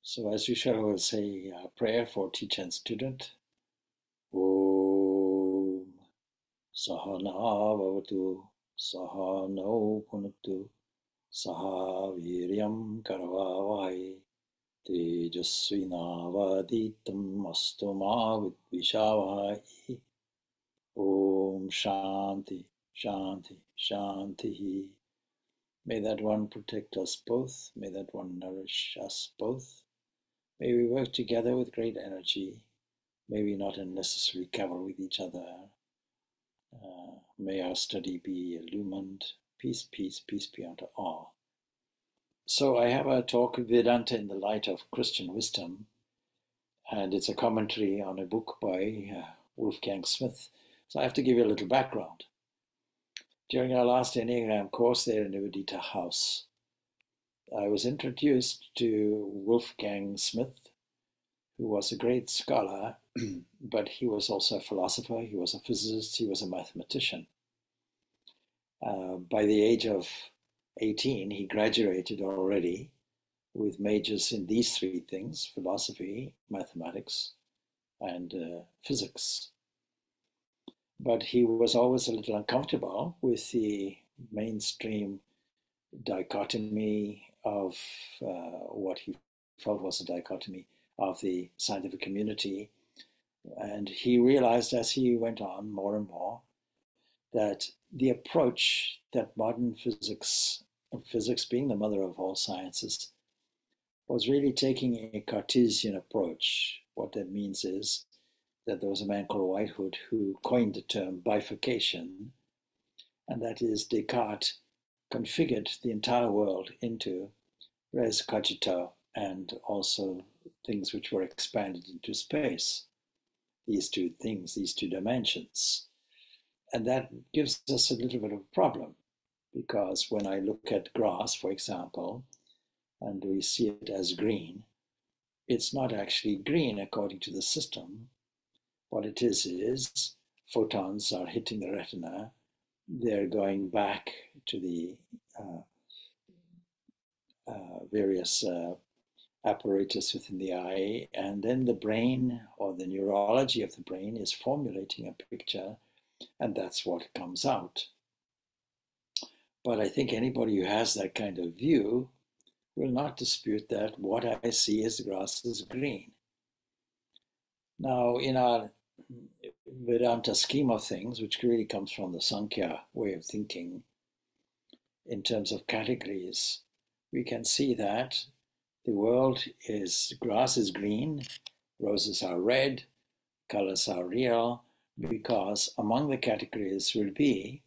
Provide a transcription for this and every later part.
So as usual, I will say a prayer for teacher and student. Om Sahana Bhavatu Sahano Punatu Saha Viryam Karavavai Tejasvinavaditam Astuma Vidvishavai. Om Shanti Shanti Shanti. May that one protect us both. May that one nourish us both. May we work together with great energy. May we not unnecessarily cover with each other. May our study be illumined. Peace, peace, peace be unto all. So I have a talk, Vedanta in the Light of Christian Wisdom, and it's a commentary on a book by Wolfgang Smith. So I have to give you a little background. During our last Enneagram course there in the Vedanta house, I was introduced to Wolfgang Smith, who was a great scholar, but he was also a philosopher, he was a physicist, he was a mathematician. By the age of 18, he graduated already with majors in these three things: philosophy, mathematics, and physics. But he was always a little uncomfortable with the mainstream dichotomy of what he felt was a dichotomy of the scientific community. And he realized as he went on more and more that the approach that modern physics, physics being the mother of all sciences, was really taking a Cartesian approach. What that means is that there was a man called Whitehead who coined the term bifurcation, and that is Descartes configured the entire world into res cogito and also things which were expanded into space. These two things, these two dimensions. And that gives us a little bit of a problem, because when I look at grass, for example, and we see it as green, it's not actually green according to the system. What it is photons are hitting the retina, they're going back to the various apparatus within the eye, and then the brain or the neurology of the brain is formulating a picture, and that's what comes out. But I think anybody who has that kind of view will not dispute that what I see as the grass is green. Now, in our Vedanta scheme of things, which really comes from the Sankhya way of thinking, in terms of categories, we can see that the world is, grass is green, roses are red, colors are real, because among the categories will be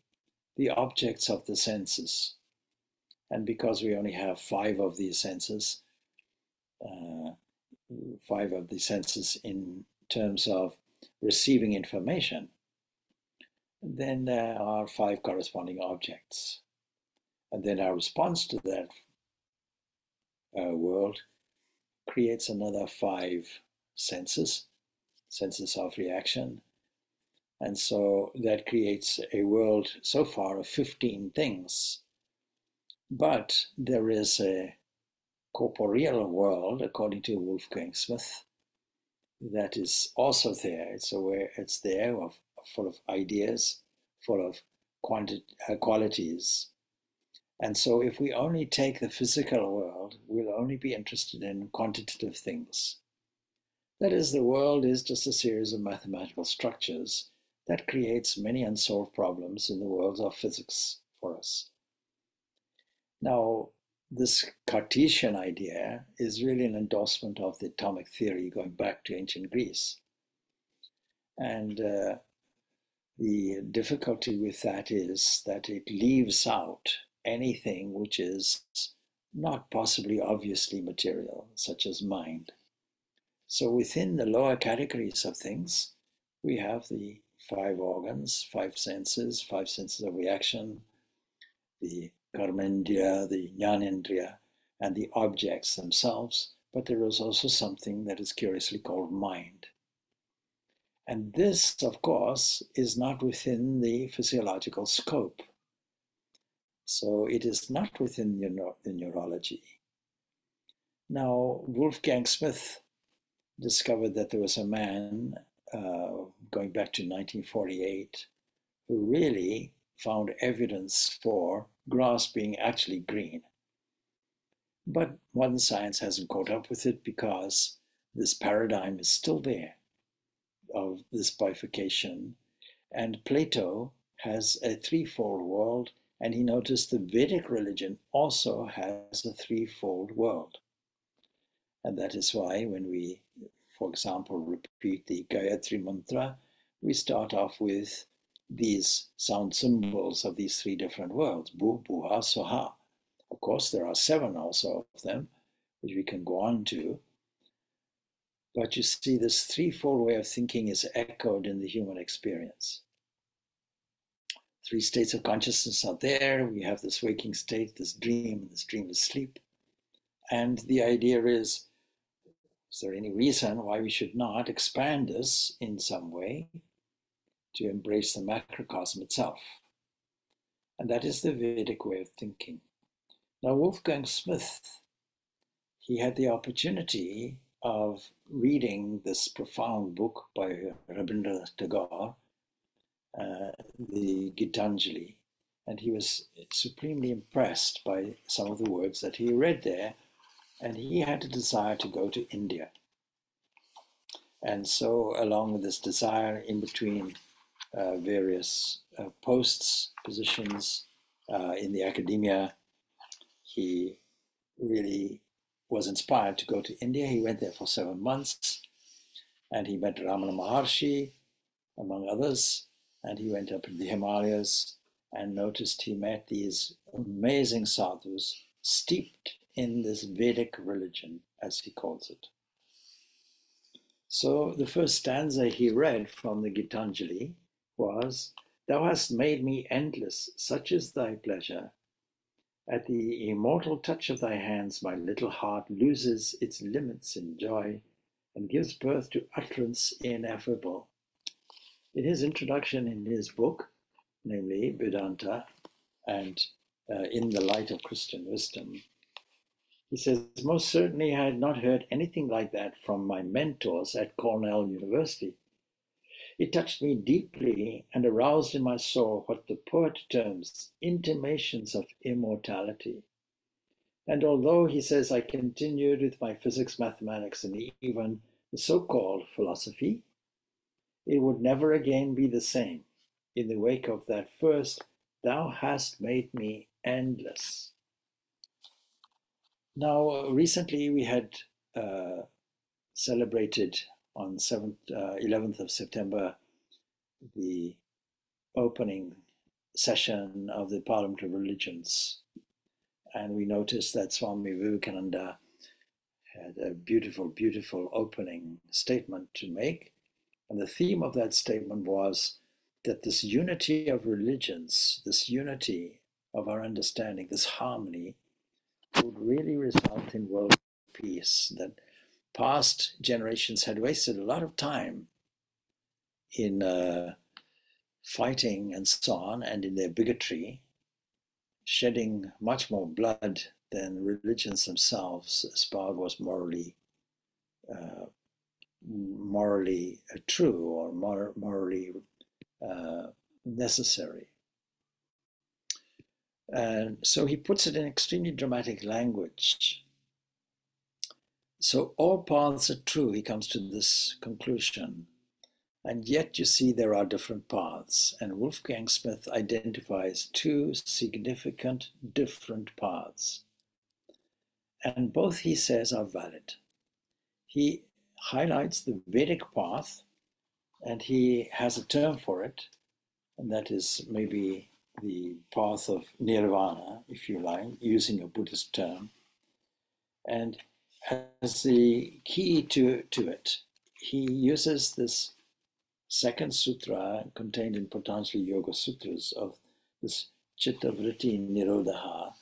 the objects of the senses. And because we only have five of these senses in terms of receiving information, then there are five corresponding objects. And then our response to that world creates another five senses of reaction. And so that creates a world so far of 15 things. But there is a corporeal world, according to Wolfgang Smith, that is also there. It's there, full of ideas, full of qualities. And so if we only take the physical world, we'll only be interested in quantitative things. That is, the world is just a series of mathematical structures that creates many unsolved problems in the world of physics for us. Now, this Cartesian idea is really an endorsement of the atomic theory going back to ancient Greece. And the difficulty with that is that it leaves out anything which is not possibly obviously material, such as mind. So within the lower categories of things, we have the five organs, five senses of reaction, the karmendriya, the jnanendriya, and the objects themselves, but there is also something that is curiously called mind. And this, of course, is not within the physiological scope. So it is not within the neurology. Now, Wolfgang Smith discovered that there was a man going back to 1948 who really found evidence for grass being actually green. But modern science hasn't caught up with it because this paradigm is still there of this bifurcation. And Plato has a threefold world, and he noticed the Vedic religion also has a threefold world. And that is why when we, for example, repeat the Gayatri Mantra, we start off with these sound symbols of these three different worlds, Bu, Buha, Soha. Of course, there are 7 also of them, which we can go on to. But you see, this threefold way of thinking is echoed in the human experience. 3 states of consciousness are there. We have this waking state, this dream, this dreamless sleep. And the idea is there any reason why we should not expand this in some way to embrace the macrocosm itself? And that is the Vedic way of thinking. Now, Wolfgang Smith, he had the opportunity of reading this profound book by Rabindranath Tagore, the Gitanjali, and he was supremely impressed by some of the words that he read there, and he had a desire to go to India. And so, along with this desire in between various posts, positions in the academia, he really was inspired to go to India. He went there for 7 months, and he met Ramana Maharshi, among others, and he went up in the Himalayas and noticed he met these amazing sadhus steeped in this Vedic religion, as he calls it. So the first stanza he read from the Gitanjali was, "Thou hast made me endless, such is thy pleasure. At the immortal touch of thy hands, my little heart loses its limits in joy and gives birth to utterance ineffable." In his introduction in his book, namely Vedanta and In the Light of Christian Wisdom, he says, "Most certainly I had not heard anything like that from my mentors at Cornell University. It touched me deeply and aroused in my soul what the poet terms intimations of immortality. And although," he says, "I continued with my physics, mathematics, and even the so-called philosophy, it would never again be the same in the wake of that first, 'Thou hast made me endless.'" Now, recently we had celebrated on 11th of September the opening session of the Parliament of Religions. And we noticed that Swami Vivekananda had a beautiful, beautiful opening statement to make. And the theme of that statement was that this unity of religions, this unity of our understanding, this harmony, would really result in world peace. That past generations had wasted a lot of time in fighting and so on, and in their bigotry, shedding much more blood than religions themselves espoused was morally true or morally necessary. And so he puts it in extremely dramatic language. So all paths are true, he comes to this conclusion. And yet you see there are different paths. And Wolfgang Smith identifies 2 significant different paths. And both, he says, are valid. He highlights the Vedic path, and he has a term for it, and that is maybe the path of nirvana, if you like, using a Buddhist term. And as the key to it, he uses this second sutra contained in Patanjali Yoga Sutras of this chitta vritti nirodha,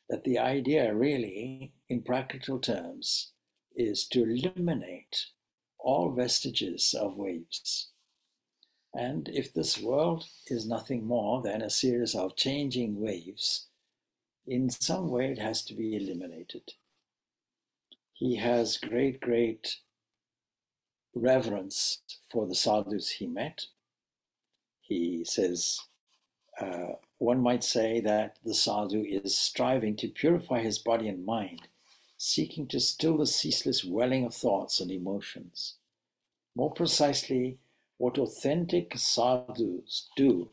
that the idea really, in practical terms, is to eliminate all vestiges of waves. And if this world is nothing more than a series of changing waves, in some way it has to be eliminated. He has great reverence for the sadhus he met. He says, one might say that the sadhu is striving to purify his body and mind, seeking to still the ceaseless welling of thoughts and emotions. More precisely, what authentic sadhus do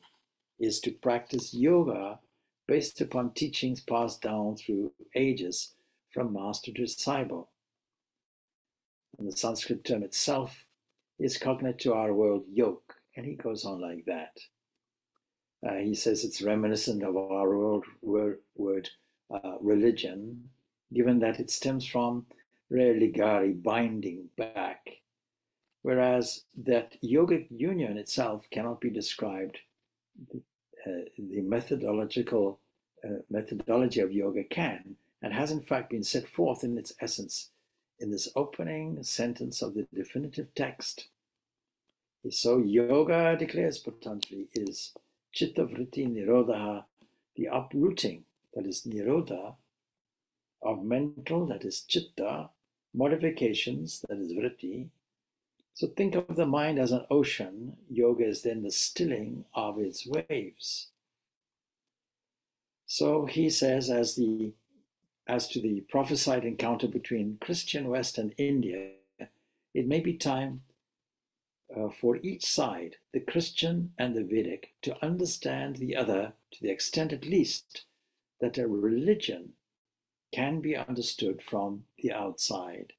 is to practice yoga based upon teachings passed down through ages from master to disciple. And the Sanskrit term itself is cognate to our word yoke, and he goes on like that. He says it's reminiscent of our word religion, given that it stems from religare, binding back, whereas that yogic union itself cannot be described. The methodology of yoga can and has in fact been set forth in its essence in this opening sentence of the definitive text. So yoga, declares Patanjali, is chitta vritti nirodha, the uprooting, that is nirodha, of mental, that is chitta, modifications, that is vritti. So think of the mind as an ocean. Yoga is then the stilling of its waves. So he says, as to the prophesied encounter between Christian West and India, it may be time for each side, the Christian and the Vedic, to understand the other to the extent at least that a religion can be understood from the outside.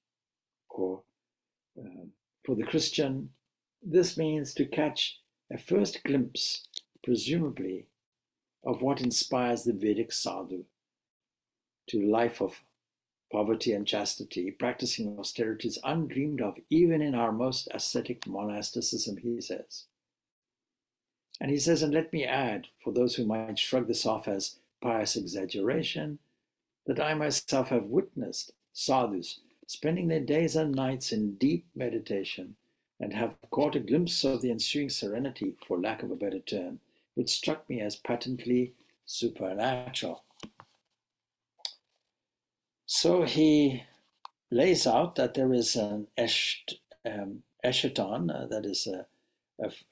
Or for the Christian, this means to catch a first glimpse, presumably, of what inspires the Vedic sadhu to a life of poverty and chastity, practicing austerities undreamed of even in our most ascetic monasticism, he says. And he says, and let me add, for those who might shrug this off as pious exaggeration, that I myself have witnessed sadhus spending their days and nights in deep meditation and have caught a glimpse of the ensuing serenity, for lack of a better term, which struck me as patently supernatural. So he lays out that there is an eschaton, that is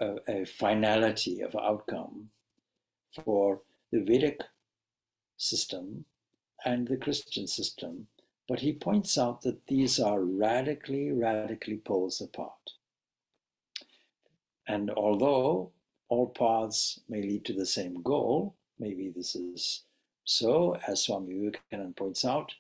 a finality of outcome for the Vedic system and the Christian system, but he points out that these are radically poles apart. And although all paths may lead to the same goal, maybe this is so, as Swami Vivekananda points out,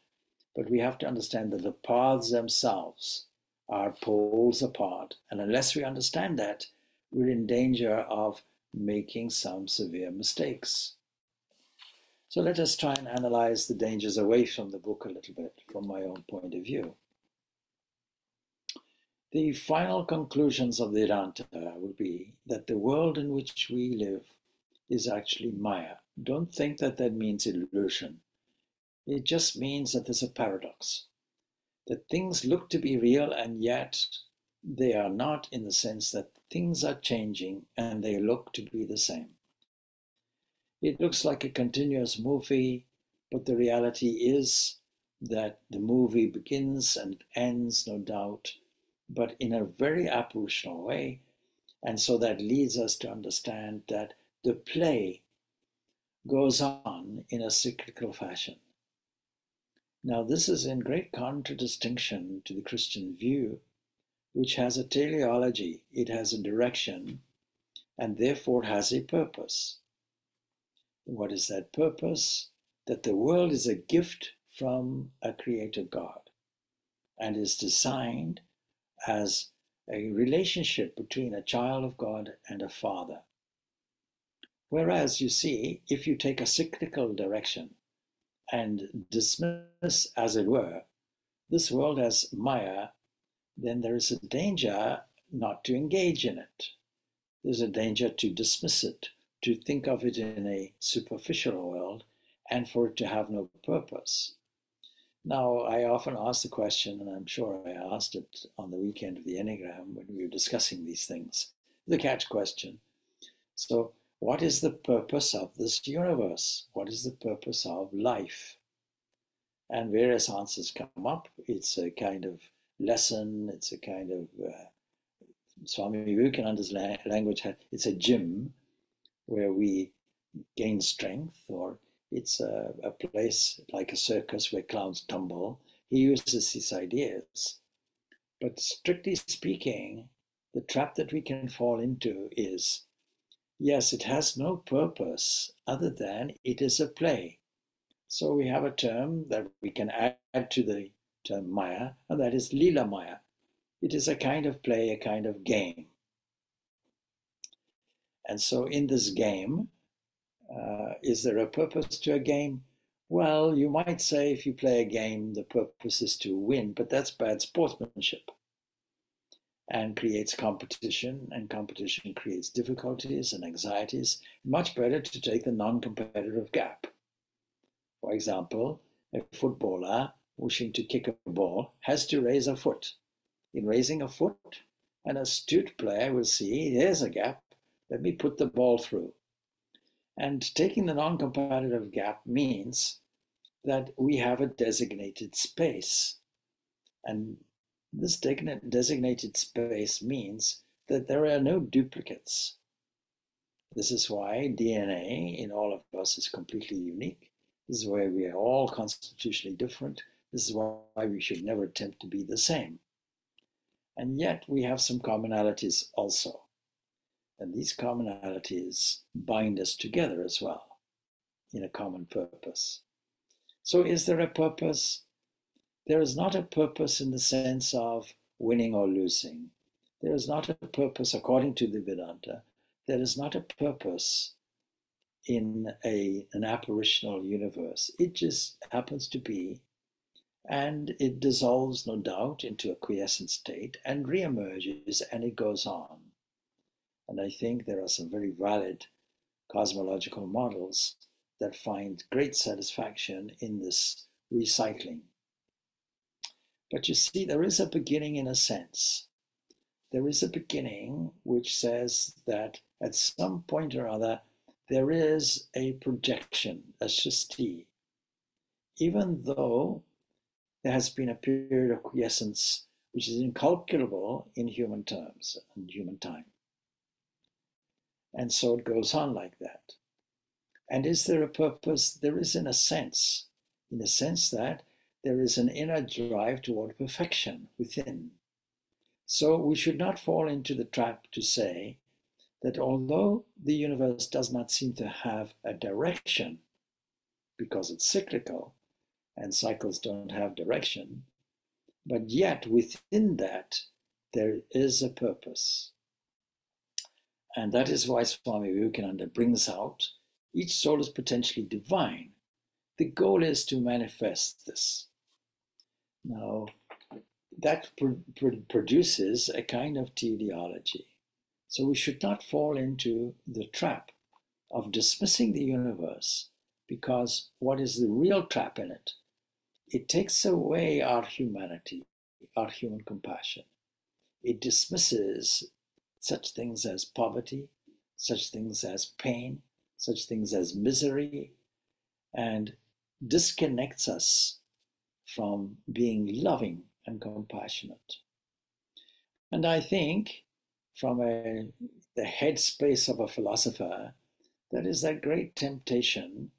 but we have to understand that the paths themselves are poles apart. And unless we understand that, we're in danger of making some severe mistakes. So let us try and analyze the dangers away from the book a little bit, from my own point of view. The final conclusions of Vedanta will be that the world in which we live is actually Maya. Don't think that that means illusion. It just means that there's a paradox, that things look to be real and yet they are not, in the sense that things are changing and they look to be the same. It looks like a continuous movie, but the reality is that the movie begins and ends, no doubt, but in a very apparitional way. And so that leads us to understand that the play goes on in a cyclical fashion. Now, this is in great contradistinction to the Christian view, which has a teleology, it has a direction, and therefore has a purpose. What is that purpose? That the world is a gift from a creator God and is designed as a relationship between a child of God and a father. Whereas, you see, if you take a cyclical direction and dismiss, as it were, this world as Maya, then there is a danger not to engage in it. There's a danger to dismiss it to think of it in a superficial world and for it to have no purpose. Now, I often ask the question, and I'm sure I asked it on the weekend of the Enneagram when we were discussing these things, the catch question. So, what is the purpose of this universe? What is the purpose of life? And various answers come up. It's a kind of lesson, it's a kind of Swami Vivekananda's language, it's a gym where we gain strength, or it's a place like a circus where clowns tumble. He uses these ideas. But strictly speaking, the trap that we can fall into is, yes, it has no purpose other than it is a play. So we have a term that we can add to the term Maya, and that is Lila Maya. It is a kind of play, a kind of game. And so in this game, is there a purpose to a game? Well, you might say if you play a game, the purpose is to win, but that's bad sportsmanship and creates competition, and competition creates difficulties and anxieties. Much better to take the non-competitive gap. For example, a footballer wishing to kick a ball has to raise a foot. In raising a foot, an astute player will see, there's a gap, let me put the ball through. And taking the non-competitive gap means that we have a designated space. And this designated space means that there are no duplicates. This is why DNA in all of us is completely unique. This is why we are all constitutionally different. This is why we should never attempt to be the same. And yet we have some commonalities also. And these commonalities bind us together as well in a common purpose. So is there a purpose? There is not a purpose in the sense of winning or losing. There is not a purpose, according to the Vedanta, there is not a purpose in an apparitional universe. It just happens to be, and it dissolves, no doubt, into a quiescent state and reemerges, and it goes on. And I think there are some very valid cosmological models that find great satisfaction in this recycling. But you see, there is a beginning in a sense. There is a beginning which says that at some point or other, there is a projection, a shasti. Even though there has been a period of quiescence which is incalculable in human terms and human time. And so it goes on like that. And is there a purpose? There is in a sense that there is an inner drive toward perfection within. So we should not fall into the trap to say that although the universe does not seem to have a direction, because it's cyclical and cycles don't have direction, but yet within that there is a purpose. And that is why Swami Vivekananda brings out each soul is potentially divine. The goal is to manifest this. Now, that produces a kind of teleology. So we should not fall into the trap of dismissing the universe, because what is the real trap in it? It takes away our humanity, our human compassion. It dismisses such things as poverty, such things as pain, such things as misery, and disconnects us from being loving and compassionate. And I think from the headspace of a philosopher, that is that great temptation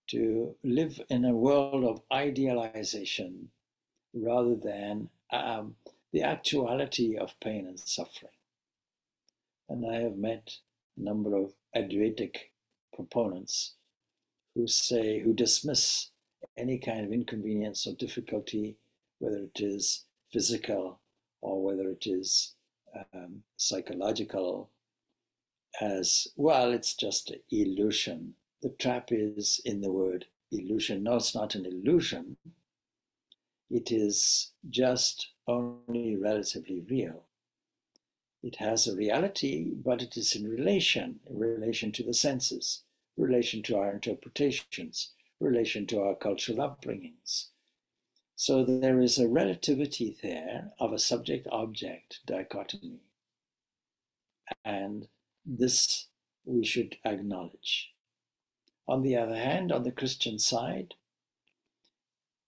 to live in a world of idealization rather than the actuality of pain and suffering. And I have met a number of Advaitic proponents who dismiss any kind of inconvenience or difficulty, whether it is physical or whether it is psychological, as, well, it's just an illusion. The trap is in the word illusion. No, it's not an illusion. It is just only relatively real. It has a reality, but it is in relation to the senses, relation to our interpretations, relation to our cultural upbringings. So there is a relativity there of a subject-object dichotomy. And this we should acknowledge. On the other hand, on the Christian side,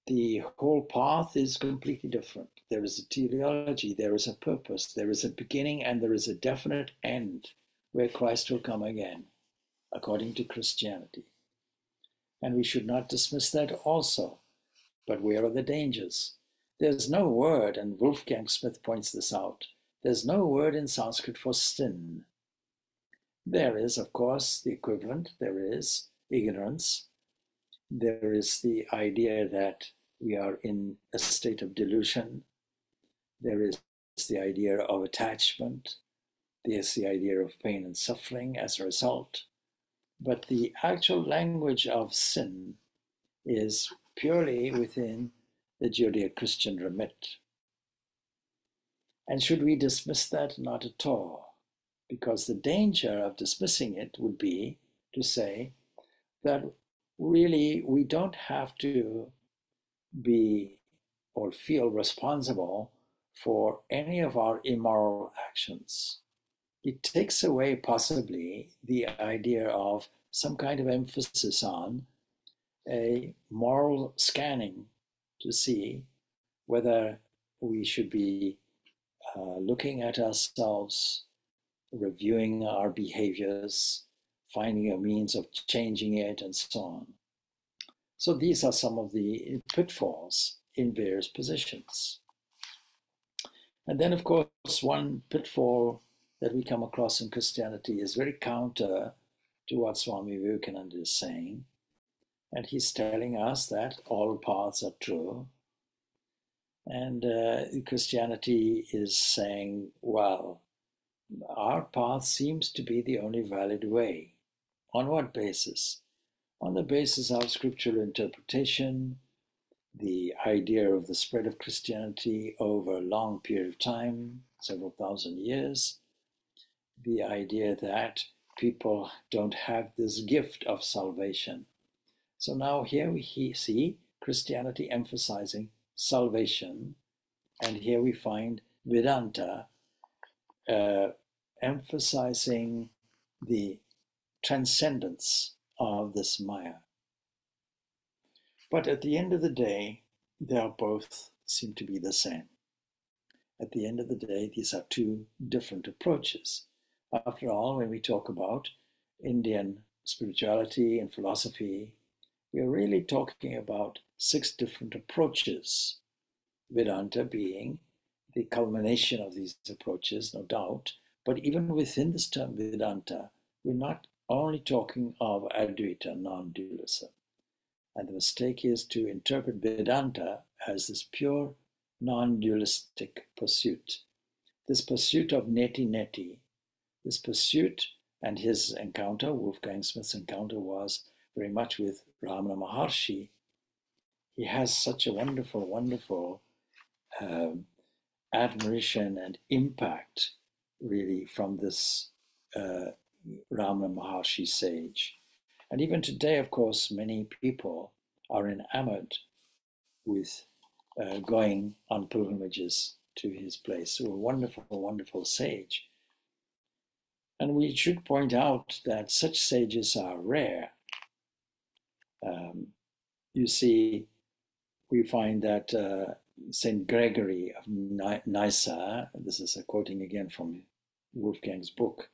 the whole path is completely different. There is a teleology, there is a purpose, there is a beginning, and there is a definite end where Christ will come again, according to Christianity. And we should not dismiss that also. But where are the dangers? There's no word, and Wolfgang Smith points this out, there's no word in Sanskrit for sin. There is, of course, the equivalent. There is ignorance. There is the idea that we are in a state of delusion. There is the idea of attachment. There's the idea of pain and suffering as a result. But the actual language of sin is purely within the Judeo-Christian remit. And should we dismiss that? Not at all. Because the danger of dismissing it would be to say that really we don't have to be or feel responsible for any of our immoral actions. It takes away possibly the idea of some kind of emphasis on a moral scanning to see whether we should be looking at ourselves, reviewing our behaviors, finding a means of changing it, and so on. So these are some of the pitfalls in various positions. And then, of course, one pitfall that we come across in Christianity is very counter to what Swami Vivekananda is saying. And he's telling us that all paths are true. And Christianity is saying, well, our path seems to be the only valid way. On what basis? On the basis of scriptural interpretation, the idea of the spread of Christianity over a long period of time, several thousand years, the idea that people don't have this gift of salvation. So now here we see Christianity emphasizing salvation, and here we find Vedanta emphasizing the transcendence of this Maya. But at the end of the day, they are both seem to be the same. At the end of the day, these are two different approaches. After all, when we talk about Indian spirituality and philosophy, we are really talking about 6 different approaches, Vedanta being the culmination of these approaches, no doubt. But even within this term Vedanta, we're not only talking of Advaita, non-dualism. And the mistake is to interpret Vedanta as this pure non-dualistic pursuit. This pursuit of neti-neti, this pursuit, and his encounter, Wolfgang Smith's encounter, was very much with Ramana Maharshi. He has such a wonderful, wonderful admiration and impact, really, from this Ramana Maharshi sage. And even today, of course, many people are enamored with going on pilgrimages to his place. So a wonderful, wonderful sage. And we should point out that such sages are rare. You see, we find that St. Gregory of Nyssa, this is a quoting again from Wolfgang's book,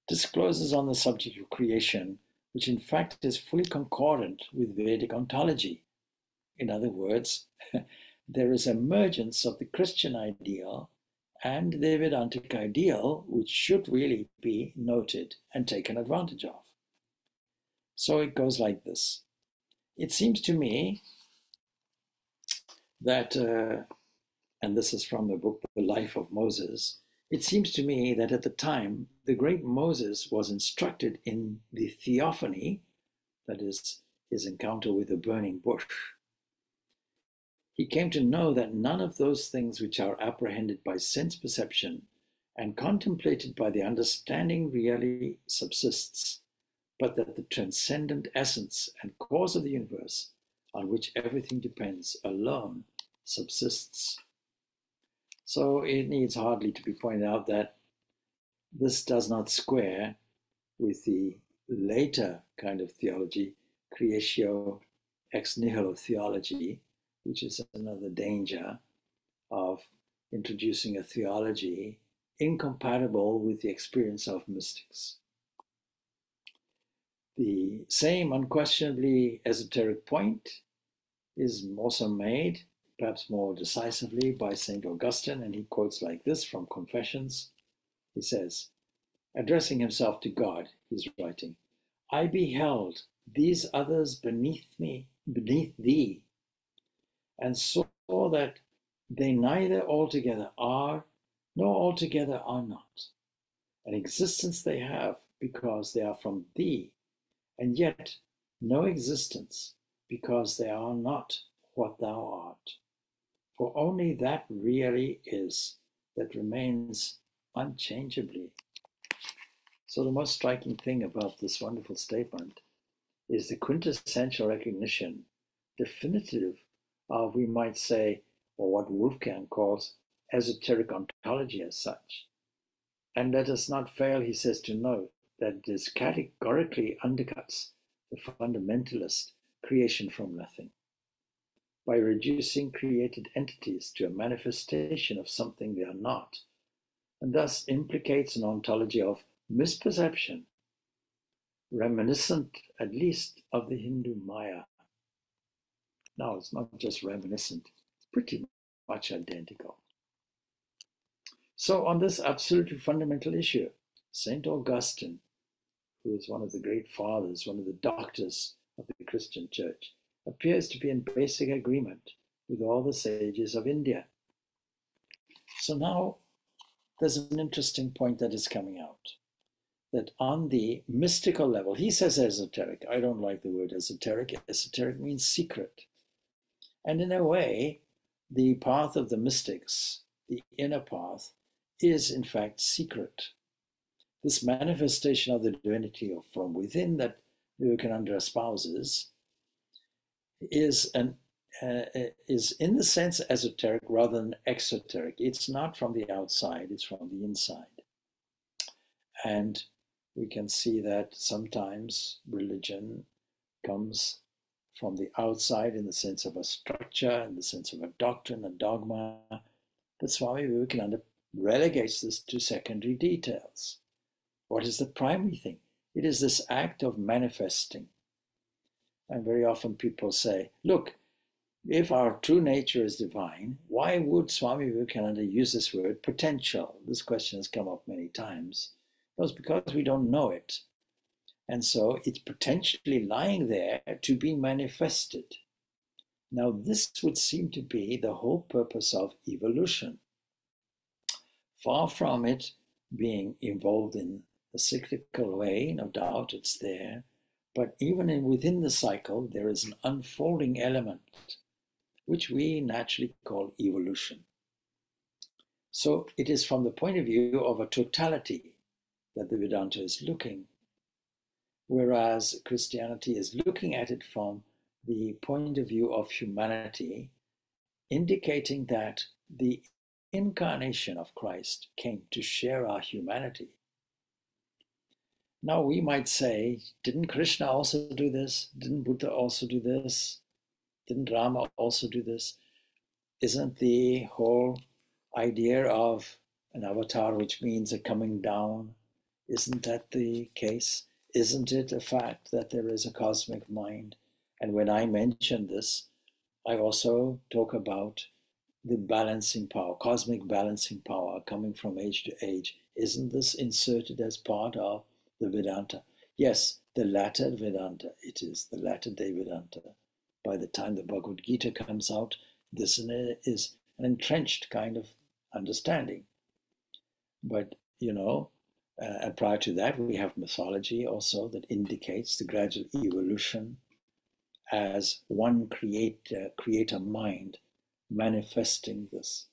discloses on the subject of creation, which in fact is fully concordant with Vedic ontology. In other words, there is emergence of the Christian ideal and the Vedantic ideal, which should really be noted and taken advantage of. So it goes like this. It seems to me that, and this is from the book, The Life of Moses, it seems to me that at the time, the great Moses was instructed in the theophany, that is, his encounter with the burning bush. He came to know that none of those things which are apprehended by sense perception and contemplated by the understanding really subsists, but that the transcendent essence and cause of the universe, on which everything depends, alone subsists. So it needs hardly to be pointed out that this does not square with the later kind of theology, creatio ex nihilo theology, which is another danger of introducing a theology incompatible with the experience of mystics. The same unquestionably esoteric point is also made, perhaps more decisively, by St. Augustine, and he quotes like this from Confessions. He says, addressing himself to God, he's writing, I beheld these others beneath thee, and saw that they neither altogether are, nor altogether are not. An existence they have because they are from thee, and yet no existence because they are not what thou art. For only that really is, that remains unchangeably. So the most striking thing about this wonderful statement is the quintessential recognition, definitive of, we might say, or what Wolfgang calls esoteric ontology as such. And let us not fail, he says, to note that this categorically undercuts the fundamentalist creation from nothing by reducing created entities to a manifestation of something they are not, and thus implicates an ontology of misperception, reminiscent at least of the Hindu Maya. Now, it's not just reminiscent, it's pretty much identical. So on this absolutely fundamental issue, St. Augustine, who is one of the great fathers, one of the doctors of the Christian church, appears to be in basic agreement with all the sages of India. So now there's an interesting point that is coming out, that on the mystical level, he says esoteric. I don't like the word esoteric. Esoteric means secret. And in a way, the path of the mystics, the inner path, is in fact secret. This manifestation of the divinity from within that Vivekananda espouses is in the sense esoteric rather than exoteric. It's not from the outside, it's from the inside. And we can see that sometimes religion comes from the outside in the sense of a structure, in the sense of a doctrine, a dogma. But Swami Vivekananda relegates this to secondary details. What is the primary thing? It is this act of manifesting. And very often people say, look, if our true nature is divine, why would Swami Vivekananda use this word potential? This question has come up many times. Well, it's because we don't know it. And so it's potentially lying there to be manifested. Now, this would seem to be the whole purpose of evolution. Far from it being involved in a cyclical way, no doubt it's there, but even within the cycle, there is an unfolding element, which we naturally call evolution. So it is from the point of view of a totality that the Vedanta is looking, whereas Christianity is looking at it from the point of view of humanity, indicating that the incarnation of Christ came to share our humanity. Now we might say, didn't Krishna also do this? Didn't Buddha also do this? Didn't Rama also do this? Isn't the whole idea of an avatar, which means a coming down, isn't that the case? Isn't it a fact that there is a cosmic mind? And when I mention this, I also talk about the balancing power, cosmic balancing power coming from age to age. Isn't this inserted as part of the Vedanta? Yes, the latter Vedanta, it is the latter day Vedanta. By the time the Bhagavad Gita comes out, this is an entrenched kind of understanding. But, prior to that, we have mythology also that indicates the gradual evolution as one creator mind manifesting this.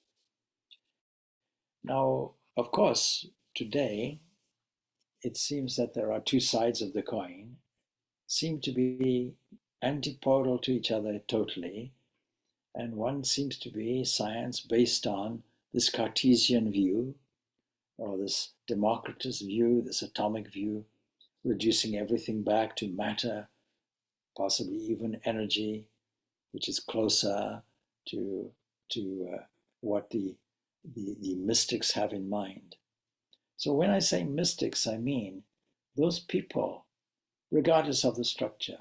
Now, of course, today it seems that there are two sides of the coin, seem to be antipodal to each other totally, and one seems to be science based on this Cartesian view, or this Democritus view, this atomic view, reducing everything back to matter, possibly even energy, which is closer to what the mystics have in mind. So when I say mystics, I mean those people, regardless of the structure,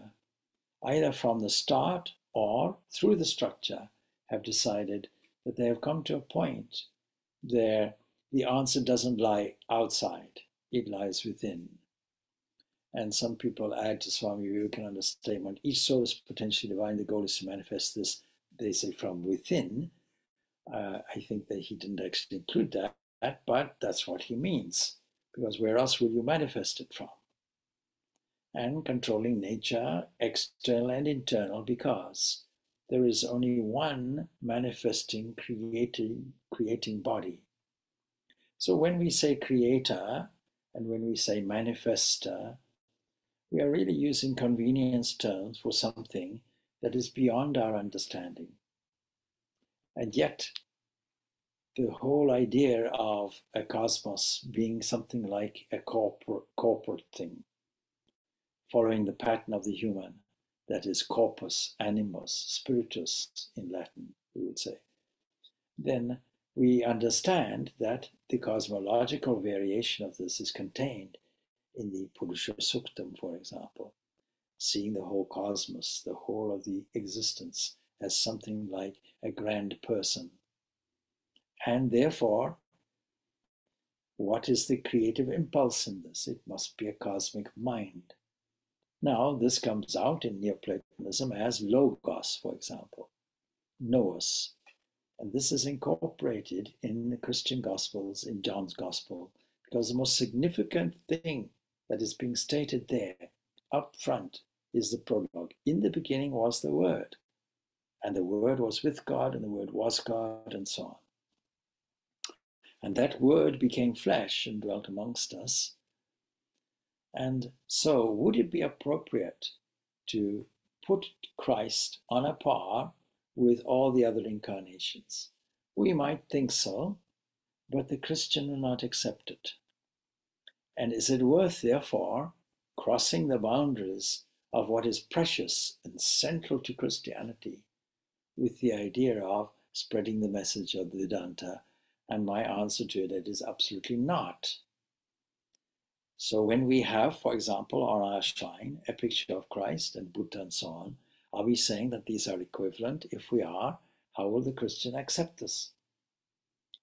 either from the start or through the structure, have decided that they have come to a point where the answer doesn't lie outside, it lies within. And some people add to Swami Vivekananda's statement, each soul is potentially divine, the goal is to manifest this, they say, from within. I think that he didn't actually include that, but that's what he means, because where else will you manifest it from? And controlling nature, external and internal, because there is only one manifesting, creating body. So when we say creator and when we say manifester, we are really using convenience terms for something that is beyond our understanding. And yet, the whole idea of a cosmos being something like a corporate thing, following the pattern of the human, that is corpus, animus, spiritus in Latin, we would say, then we understand that the cosmological variation of this is contained in the Purusha Suktam, for example, seeing the whole cosmos, the whole of the existence, as something like a grand person. And therefore, what is the creative impulse in this? It must be a cosmic mind. Now, this comes out in Neoplatonism as logos, for example, nous. And this is incorporated in the Christian Gospels, in John's Gospel, because the most significant thing that is being stated there up front is the prologue. In the beginning was the Word, and the Word was with God, and the Word was God, and so on. And that Word became flesh and dwelt amongst us. And so, would it be appropriate to put Christ on a par with all the other incarnations? We might think so, but the Christian will not accept it. And is it worth, therefore, crossing the boundaries of what is precious and central to Christianity with the idea of spreading the message of Vedanta? And my answer to it is absolutely not. So when we have, for example, on our shrine, a picture of Christ and Buddha and so on, are we saying that these are equivalent? If we are, how will the Christian accept this?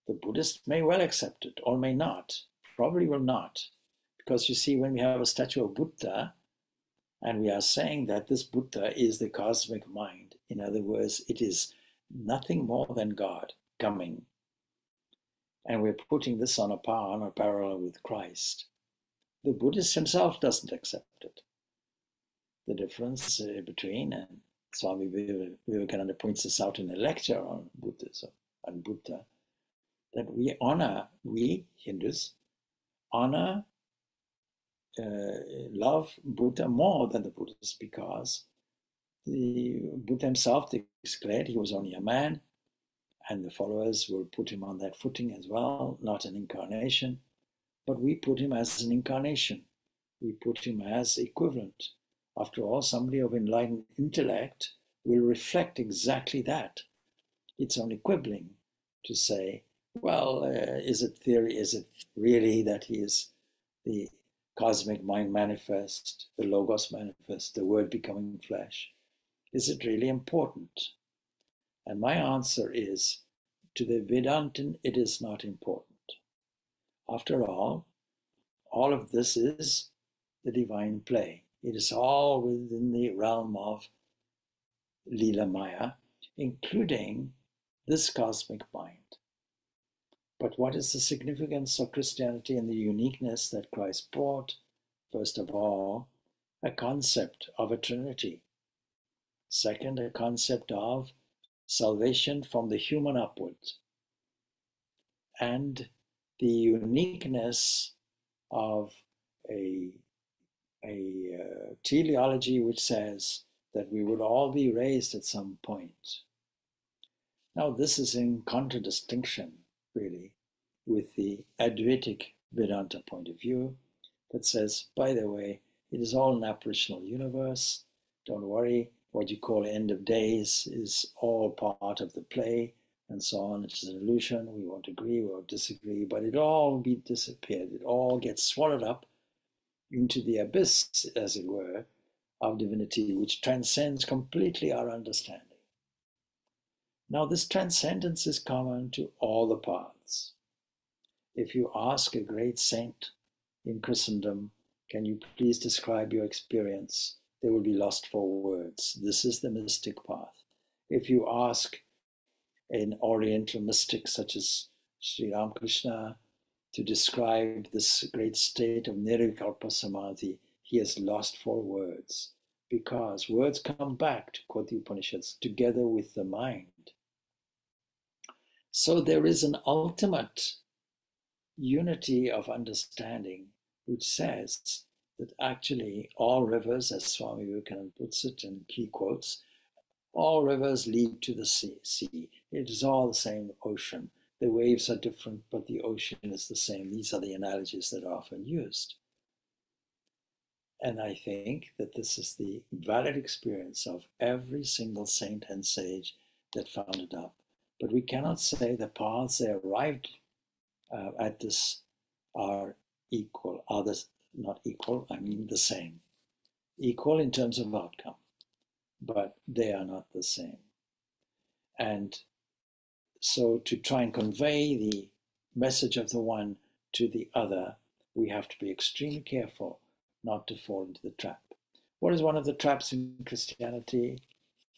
The Buddhist may well accept it, or may not, probably will not. Because you see, when we have a statue of Buddha, and we are saying that this Buddha is the cosmic mind, in other words, it is nothing more than God coming. And we're putting this on a par, on a parallel with Christ. The Buddhist himself doesn't accept it. The difference between, and Swami Vivekananda points this out in a lecture on Buddhism and Buddha, that we Hindus honor, love Buddha more than the Buddhists, because the Buddha himself declared he was only a man, and the followers will put him on that footing as well, not an incarnation. But we put him as an incarnation. We put him as equivalent. After all, somebody of enlightened intellect will reflect exactly that. It's only quibbling to say, well, is it theory? Is it really that he is the cosmic mind manifest, the logos manifest, the word becoming flesh? Is it really important? And my answer is, to the Vedantin, it is not important. After all of this is the divine play. It is all within the realm of Lila Maya, including this cosmic mind. But what is the significance of Christianity and the uniqueness that Christ brought? First of all, a concept of a Trinity. Second, a concept of salvation from the human upwards. And the uniqueness of a teleology which says that we will all be raised at some point. Now, this is in contradistinction, really, with the Advaitic Vedanta point of view that says, by the way, it is all an apparitional universe. Don't worry, what you call end of days is all part of the play, and so on. It's an illusion. We won't agree, we won't disagree, but it all be disappeared. It all gets swallowed up into the abyss, as it were, of divinity, which transcends completely our understanding. Now, this transcendence is common to all the paths. If you ask a great saint in Christendom, can you please describe your experience? They will be lost for words. This is the mystic path. If you ask an Oriental mystic such as Sri Ramakrishna to describe this great state of Nirvikalpa Samadhi, he is lost for words, because words come back, to quote the Upanishads, together with the mind. So there is an ultimate unity of understanding which says that actually all rivers, as Swami Vivekananda puts it in key quotes, all rivers lead to the sea. It is all the same ocean. The waves are different, but the ocean is the same. These are the analogies that are often used. And I think that this is the valid experience of every single saint and sage that found it up. But we cannot say the paths they arrived at this are equal. Others not equal, I mean the same. Equal in terms of outcome, but they are not the same. And so to try and convey the message of the one to the other, we have to be extremely careful not to fall into the trap. What is one of the traps in Christianity,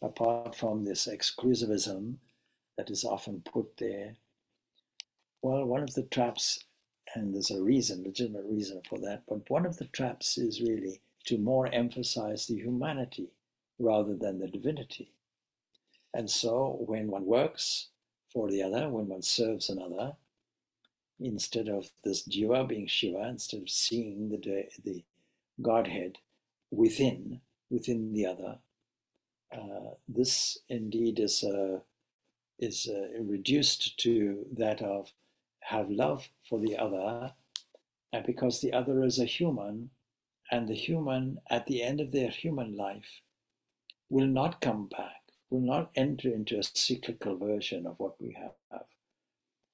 apart from this exclusivism that is often put there? Well, one of the traps, and there's a reason, legitimate reason for that, but one of the traps is really to more emphasize the humanity rather than the divinity. And so when one works for the other, when one serves another, instead of this Jiva being Shiva, instead of seeing the Godhead within the other, this indeed is reduced to that of have love for the other, and because the other is a human, and the human at the end of their human life will not come back, will not enter into a cyclical version of what we have.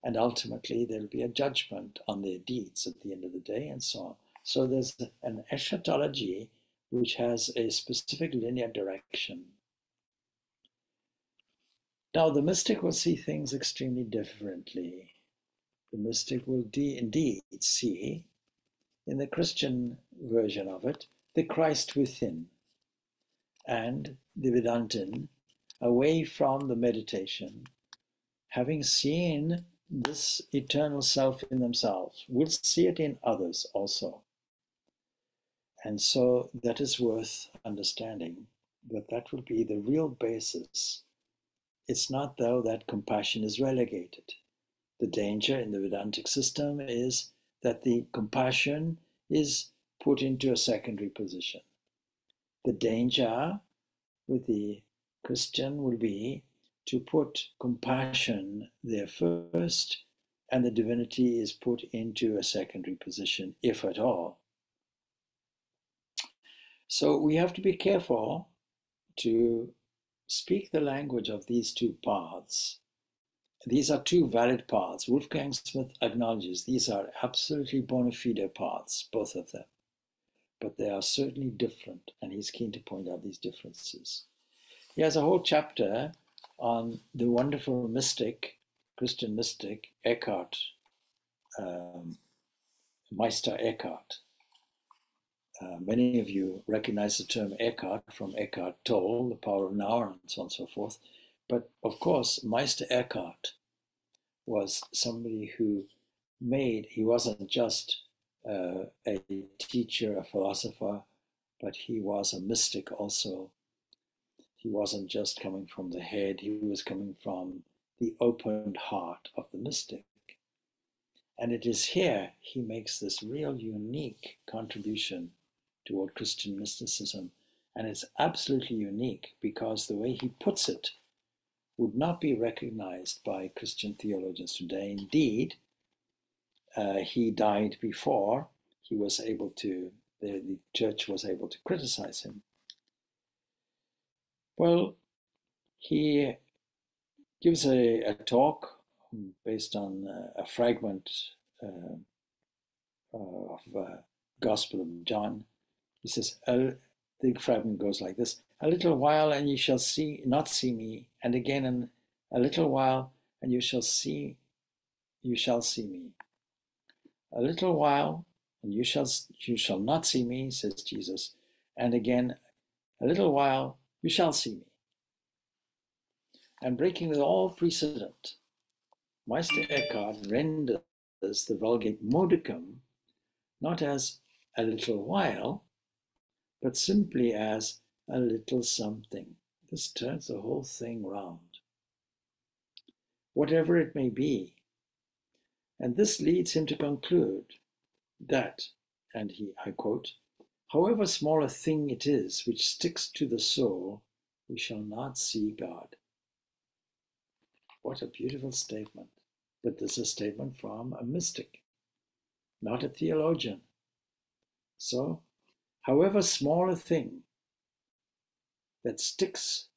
And ultimately there'll be a judgment on their deeds at the end of the day, and so on. So there's an eschatology which has a specific linear direction. Now the mystic will see things extremely differently. The mystic will indeed see, in the Christian version of it, the Christ within, and the Vedantin, away from the meditation, having seen this eternal self in themselves, will see it in others also. And so that is worth understanding, but that will be the real basis. It's not, though, that compassion is relegated. The danger in the Vedantic system is that the compassion is put into a secondary position. The danger with the Christian will be to put compassion there first, and the divinity is put into a secondary position, if at all. So we have to be careful to speak the language of these two paths. These are two valid paths. Wolfgang Smith acknowledges these are absolutely bona fide paths, both of them. But they are certainly different, and he's keen to point out these differences. He has a whole chapter on the wonderful mystic, Christian mystic, Eckhart, Meister Eckhart. Many of you recognize the term Eckhart from Eckhart Tolle, The Power of Now, and so on and so forth. But of course, Meister Eckhart was somebody who he wasn't just a teacher, a philosopher, but he was a mystic also. He wasn't just coming from the head, he was coming from the opened heart of the mystic. And it is here he makes this real unique contribution toward Christian mysticism. And it's absolutely unique because the way he puts it would not be recognized by Christian theologians today. Indeed, he died before he was able to, the church was able to criticize him. Well, he gives a talk based on a fragment of Gospel of John. He says, the fragment goes like this: a little while and you shall not see me, and again in a little while and you shall see me. A little while and you shall not see me, says Jesus, and again a little while you shall see me. And breaking with all precedent, Meister Eckhart renders the Vulgate modicum not as a little while, but simply as a little something. This turns the whole thing round. Whatever it may be. And this leads him to conclude that, and I quote, however small a thing it is which sticks to the soul, we shall not see God. What a beautiful statement. But this is a statement from a mystic, not a theologian. So, however small a thing that sticks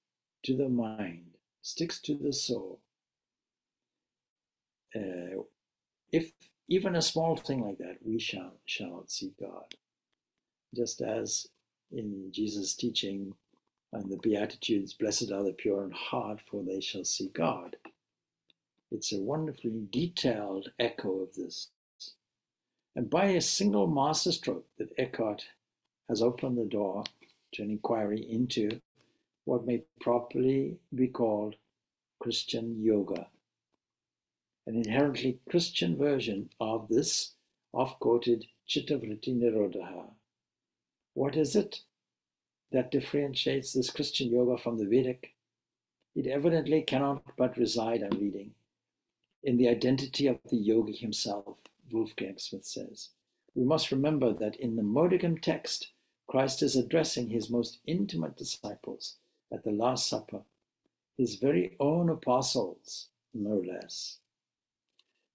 to the mind, sticks to the soul, if even a small thing like that, we shall not see God. Just as in Jesus' teaching on the Beatitudes, blessed are the pure in heart, for they shall see God. It's a wonderfully detailed echo of this. And by a single masterstroke that Eckhart has opened the door to an inquiry into what may properly be called Christian yoga, an inherently Christian version of this oft-quoted Chittavritti Nirodha. What is it that differentiates this Christian yoga from the Vedic? It evidently cannot but reside, I'm reading, in the identity of the yogi himself, Wolfgang Smith says. We must remember that in the modicum text, Christ is addressing his most intimate disciples at the Last Supper, his very own apostles, no less.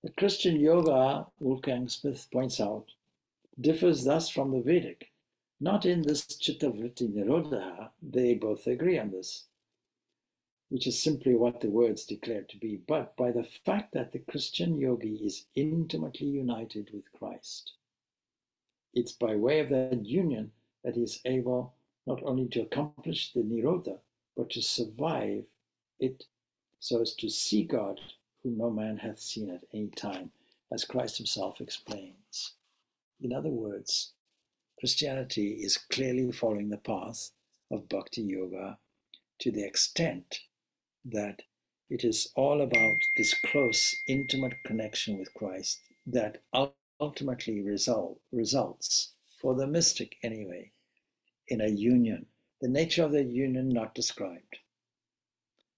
The Christian yoga, Wolfgang Smith points out, differs thus from the Vedic, not in this Chittavritti Nirodha, they both agree on this, which is simply what the words declare to be, but by the fact that the Christian yogi is intimately united with Christ. It's by way of that union that he is able not only to accomplish the Nirodha, but to survive it so as to see God, whom no man hath seen at any time, as Christ himself explains. In other words, Christianity is clearly following the path of Bhakti Yoga to the extent that it is all about this close, intimate connection with Christ that ultimately results, for the mystic anyway, in a union, the nature of the union not described.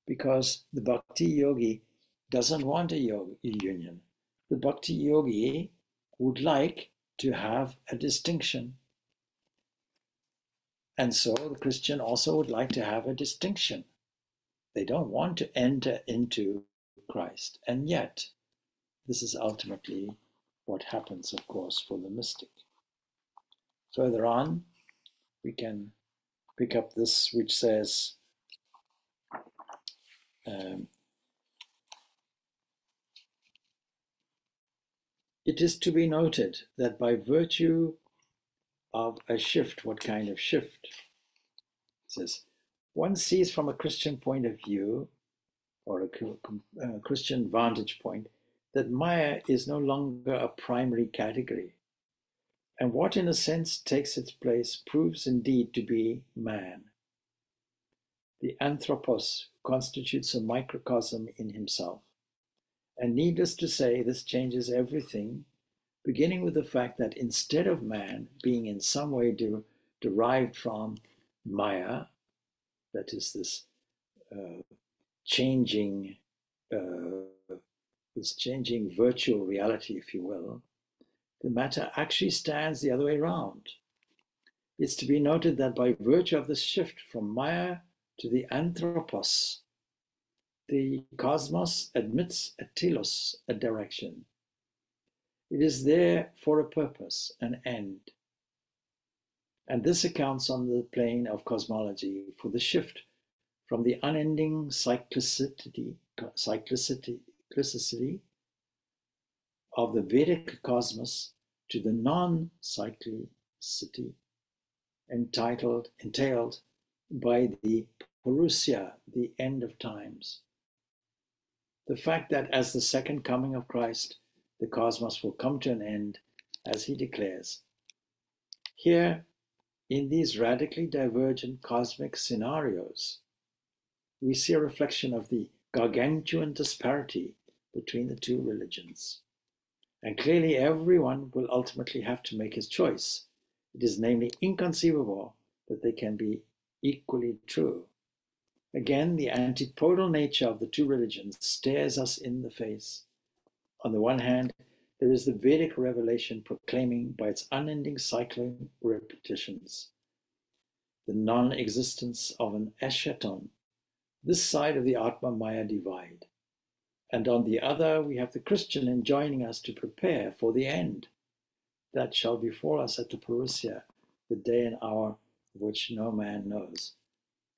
Because the Bhakti Yogi doesn't want a union. The Bhakti Yogi would like to have a distinction. And so the Christian also would like to have a distinction. They don't want to enter into Christ. And yet, this is ultimately what happens, of course, for the mystic. Further on, we can pick up this which says, it is to be noted that by virtue of a shift, what kind of shift? It says, one sees from a Christian point of view, or a Christian vantage point, that Maya is no longer a primary category. And what in a sense takes its place proves indeed to be man. The anthropos constitutes a microcosm in himself. And needless to say, this changes everything, beginning with the fact that instead of man being in some way derived from Maya, that is this changing this changing virtual reality, if you will, the matter actually stands the other way around. It's to be noted that by virtue of this shift from Maya to the anthropos, the cosmos admits a telos, a direction. It is there for a purpose, an end. And this accounts on the plane of cosmology for the shift from the unending cyclicity of the Vedic cosmos to the non-cyclicity entailed by the parousia, the end of times. The fact that as the second coming of Christ, the cosmos will come to an end, as he declares. Here, in these radically divergent cosmic scenarios, we see a reflection of the gargantuan disparity between the two religions. And clearly everyone will ultimately have to make his choice. It is namely inconceivable that they can be equally true. Again, the antipodal nature of the two religions stares us in the face. On the one hand, there is the Vedic revelation proclaiming by its unending cycling repetitions the non-existence of an eschaton, this side of the Atma-Maya divide. And on the other, we have the Christian enjoining us to prepare for the end that shall befall us at the parousia, the day and hour which no man knows.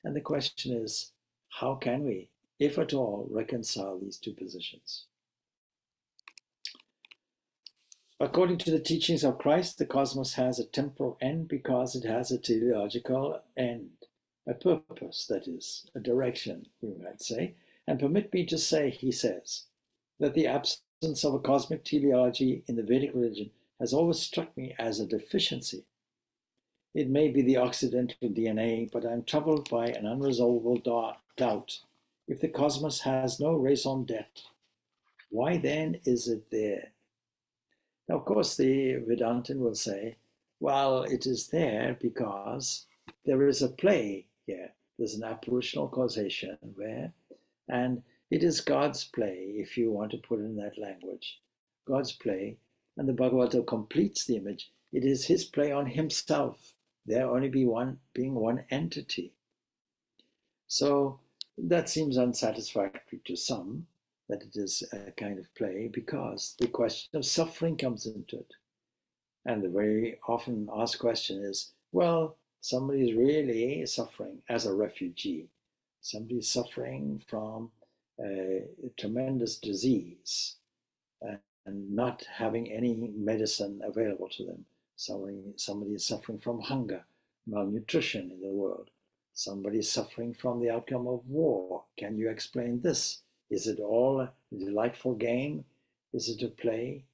And the question is, how can we, if at all, reconcile these two positions? According to the teachings of Christ, the cosmos has a temporal end because it has a teleological end, a purpose, that is, a direction, we might say. And permit me to say, he says, that the absence of a cosmic teleology in the Vedic religion has always struck me as a deficiency. It may be the Occidental DNA, but I'm troubled by an unresolvable doubt. If the cosmos has no raison d'etre, why then is it there? Now, of course, the Vedantin will say, well, it is there because there is a play here. There's an apparitional causation where, and it is God's play, if you want to put it in that language. God's play, and the Bhagavata completes the image. It is his play on himself. There only being one entity. So that seems unsatisfactory to some, that it is a kind of play, because the question of suffering comes into it. And the very often asked question is, well, somebody is really suffering as a refugee. Somebody is suffering from a tremendous disease and not having any medicine available to them. Somebody is suffering from hunger, malnutrition in the world. Somebody is suffering from the outcome of war. Can you explain this? Is it all a delightful game? Is it a play?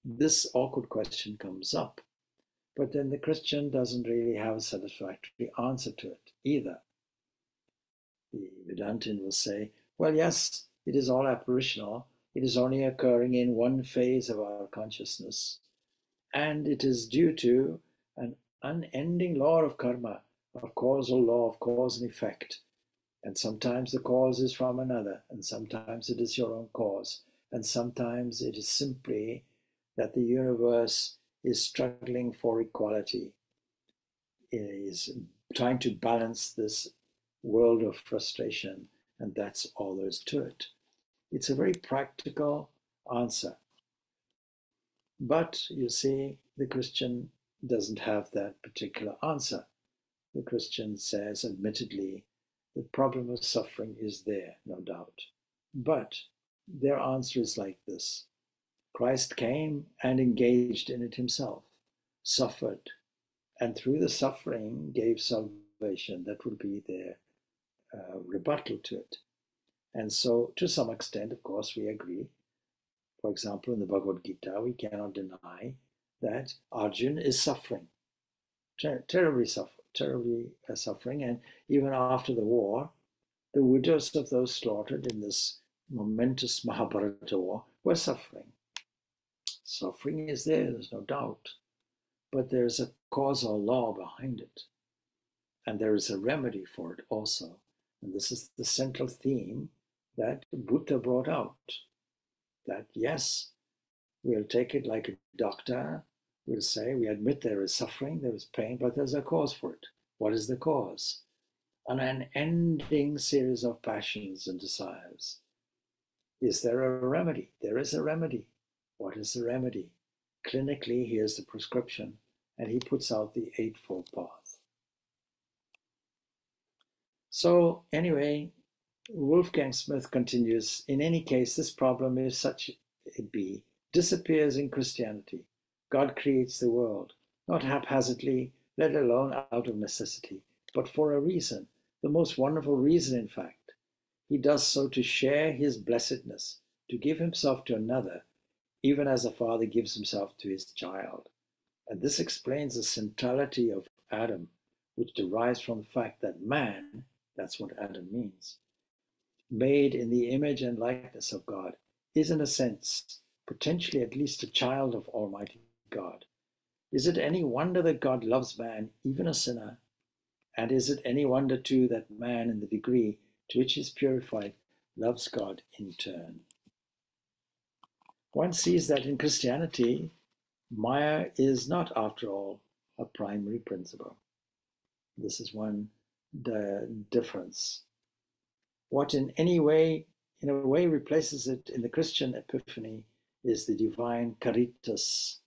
This awkward question comes up. But then the Christian doesn't really have a satisfactory answer to it either. The Vedantin will say, well, yes, it is all apparitional. It is only occurring in one phase of our consciousness. And it is due to an unending law of karma, of causal law of cause and effect. And sometimes the cause is from another, and sometimes it is your own cause, and sometimes it is simply that the universe is struggling for equality, is trying to balance this world of frustration, and that's all there is to it. It's a very practical answer. But you see, the Christian doesn't have that particular answer. The Christian says, admittedly, the problem of suffering is there, no doubt. But their answer is like this. Christ came and engaged in it himself, suffered, and through the suffering gave salvation. That would be their rebuttal to it. And so, to some extent, of course, we agree. For example, in the Bhagavad Gita, we cannot deny that Arjuna is suffering, terribly suffering, and even after the war, the widows of those slaughtered in this momentous Mahabharata war were suffering. Suffering is there, there's no doubt, but there's a causal law behind it, and there is a remedy for it also. And this is the central theme that Buddha brought out. that, yes, we'll take it like a doctor. We'll say, we admit there is suffering, there is pain, but there's a cause for it. What is the cause? An unending series of passions and desires. Is there a remedy? There is a remedy. What is the remedy? Clinically, here's the prescription, and he puts out the Eightfold Path. So anyway, Wolfgang Smith continues, in any case, this problem, if such it be, disappears in Christianity. God creates the world, not haphazardly, let alone out of necessity, but for a reason, the most wonderful reason, in fact. He does so to share his blessedness, to give himself to another, even as a father gives himself to his child. And this explains the centrality of Adam, which derives from the fact that man, that's what Adam means, made in the image and likeness of God, is in a sense, potentially at least a child of Almighty God. Is it any wonder that God loves man, even a sinner? And is it any wonder too that man, in the degree to which he is purified, loves God in turn? One sees that in Christianity, Maya is not, after all, a primary principle. This is one difference. What in a way replaces it in the Christian epiphany is the divine caritas.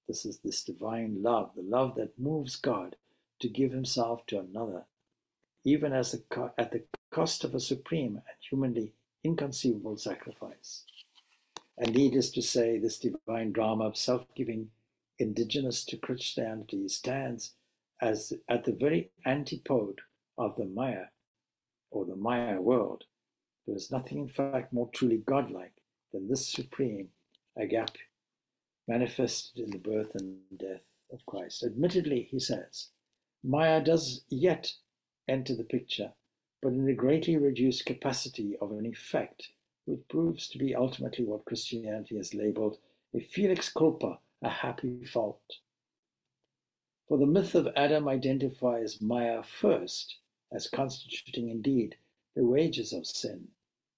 This is this divine love, the love that moves God to give himself to another, even at the cost of a supreme and humanly inconceivable sacrifice. And needless to say, this divine drama of self-giving indigenous to Christianity stands as at the very antipode of the Maya, or the Maya world. There is nothing, in fact, more truly godlike than this supreme agape manifested in the birth and death of Christ. Admittedly, he says, Maya does yet enter the picture, but in a greatly reduced capacity of an effect, which proves to be ultimately what Christianity has labeled a felix culpa, a happy fault. For the myth of Adam identifies Maya first as constituting indeed the wages of sin,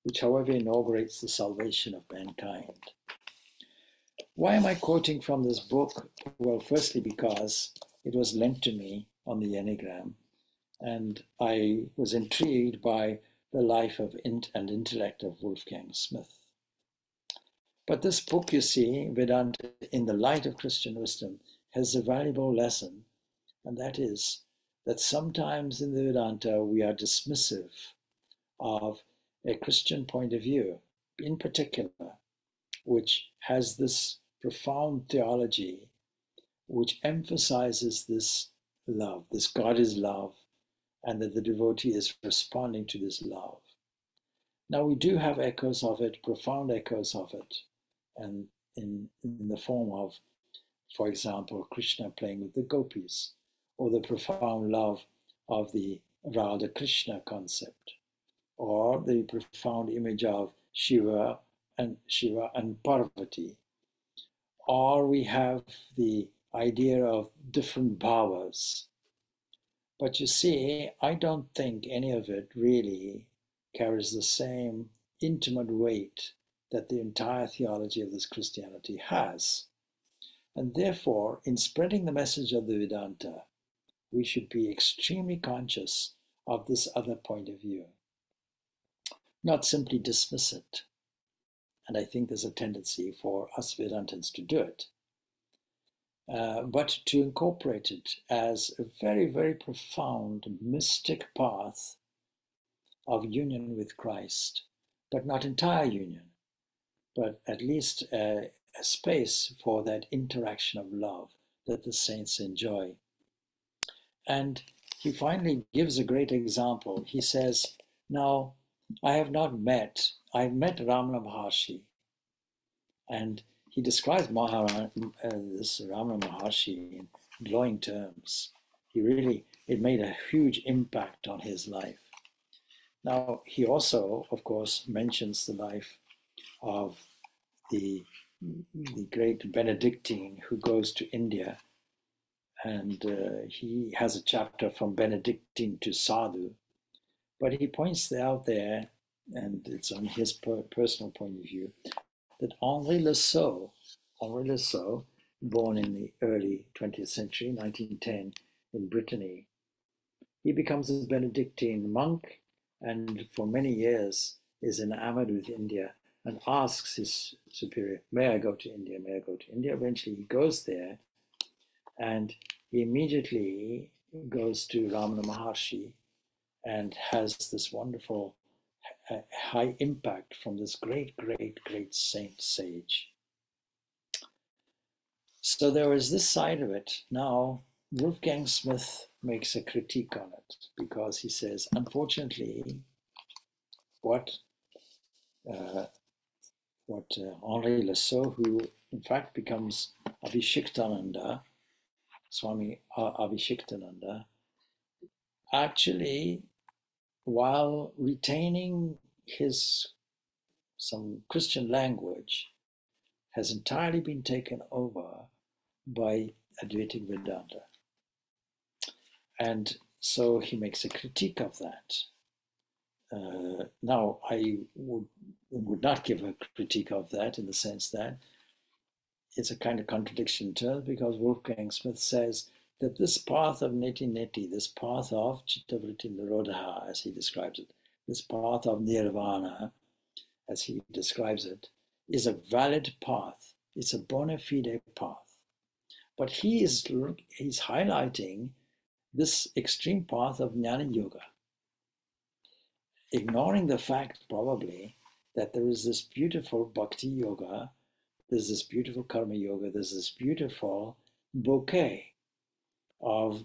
which however inaugurates the salvation of mankind. Why am I quoting from this book? Well, firstly, because it was lent to me on the Enneagram, and I was intrigued by the life and intellect of Wolfgang Smith. But this book, you see, Vedanta in the light of Christian wisdom, has a valuable lesson, and that is that sometimes in the Vedanta we are dismissive of a Christian point of view, in particular, which has this profound theology which emphasizes this love, this God is love, and that the devotee is responding to this love. Now we do have echoes of it, profound echoes of it, and in the form of, for example, Krishna playing with the gopis, or the profound love of the Radha Krishna concept, or the profound image of Shiva and Parvati, or we have the idea of different bhavas. But you see, I don't think any of it really carries the same intimate weight that the entire theology of this Christianity has. And therefore, in spreading the message of the Vedanta, we should be extremely conscious of this other point of view, not simply dismiss it. And I think there's a tendency for us Vedantins to do it, but to incorporate it as a very, very profound mystic path of union with Christ, but not entire union, but at least a space for that interaction of love that the saints enjoy. And he finally gives a great example. He says, now, I've met Ramana Maharshi, and he describes this Ramana Maharshi in glowing terms. It made a huge impact on his life. Now, he also, of course, mentions the life of the great Benedictine who goes to India, and he has a chapter from Benedictine to Sadhu, but he points out there, and it's on his personal point of view, that Henri Le, born in the early 20th century, 1910, in Brittany, he becomes a Benedictine monk and for many years is enamored with India and asks his superior, may I go to India? May I go to India? Eventually he goes there and he immediately goes to Ramana Maharshi and has this wonderful high impact from this great saint sage. So there is this side of it. Now, Wolfgang Smith makes a critique on it because he says, unfortunately, what Henri Le, who in fact becomes Abhishektananda, Swami Abhishektananda, actually, while retaining some Christian language, has entirely been taken over by Advaitic Vedanta. And so he makes a critique of that. Now, I would not give a critique of that in the sense that it's a kind of contradiction in terms, because Wolfgang Smith says that this path of neti, this path of chittavritti nirodha, as he describes it, this path of nirvana, as he describes it, is a valid path. It's a bona fide path. But he's highlighting this extreme path of jnana yoga, ignoring the fact probably that there is this beautiful bhakti yoga, there's this beautiful karma yoga, there's this beautiful bouquet of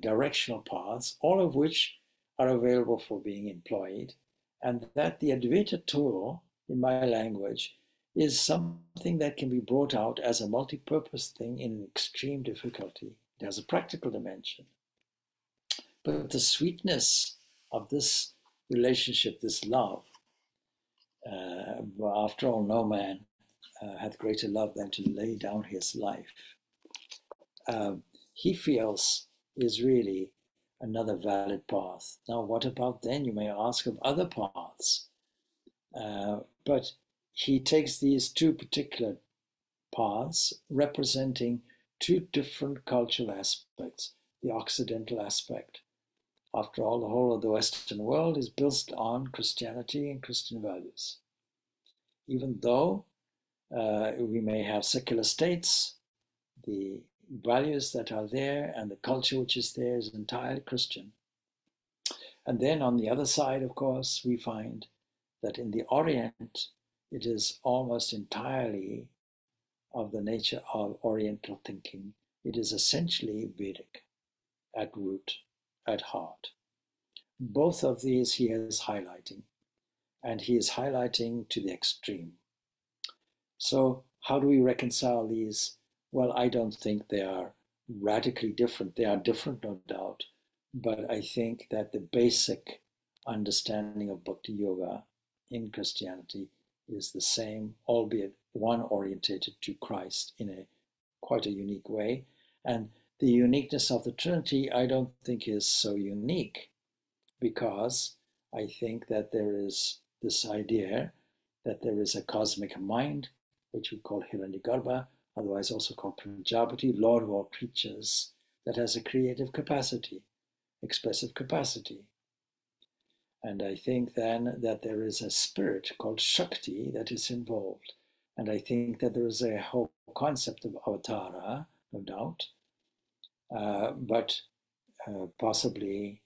directional paths, all of which are available for being employed, and that the Advaita tool, in my language, is something that can be brought out as a multi-purpose thing in extreme difficulty. It has a practical dimension. But the sweetness of this relationship, this love, after all, no man hath greater love than to lay down his life, he feels is really another valid path. Now, what about then, you may ask, of other paths? But he takes these two particular paths representing two different cultural aspects. The Occidental aspect. After all, the whole of the Western world is built on Christianity and Christian values. Even though we may have secular states, the values that are there and the culture which is there is entirely Christian. And then on the other side, of course, we find that in the Orient, it is almost entirely of the nature of Oriental thinking. It is essentially Vedic at root, at heart. Both of these he is highlighting, and he is highlighting to the extreme. So how do we reconcile these? Well, I don't think they are radically different. They are different, no doubt, but I think that the basic understanding of Bhakti Yoga in Christianity is the same, albeit one orientated to Christ in quite a unique way. And the uniqueness of the Trinity, I don't think is so unique, because I think that there is this idea that there is a cosmic mind, which we call Hiranyagarbha, otherwise also called Prajapati, Lord of all creatures, that has a creative capacity, expressive capacity. And I think then that there is a spirit called Shakti that is involved. And I think that there is a whole concept of avatara, no doubt, but possibly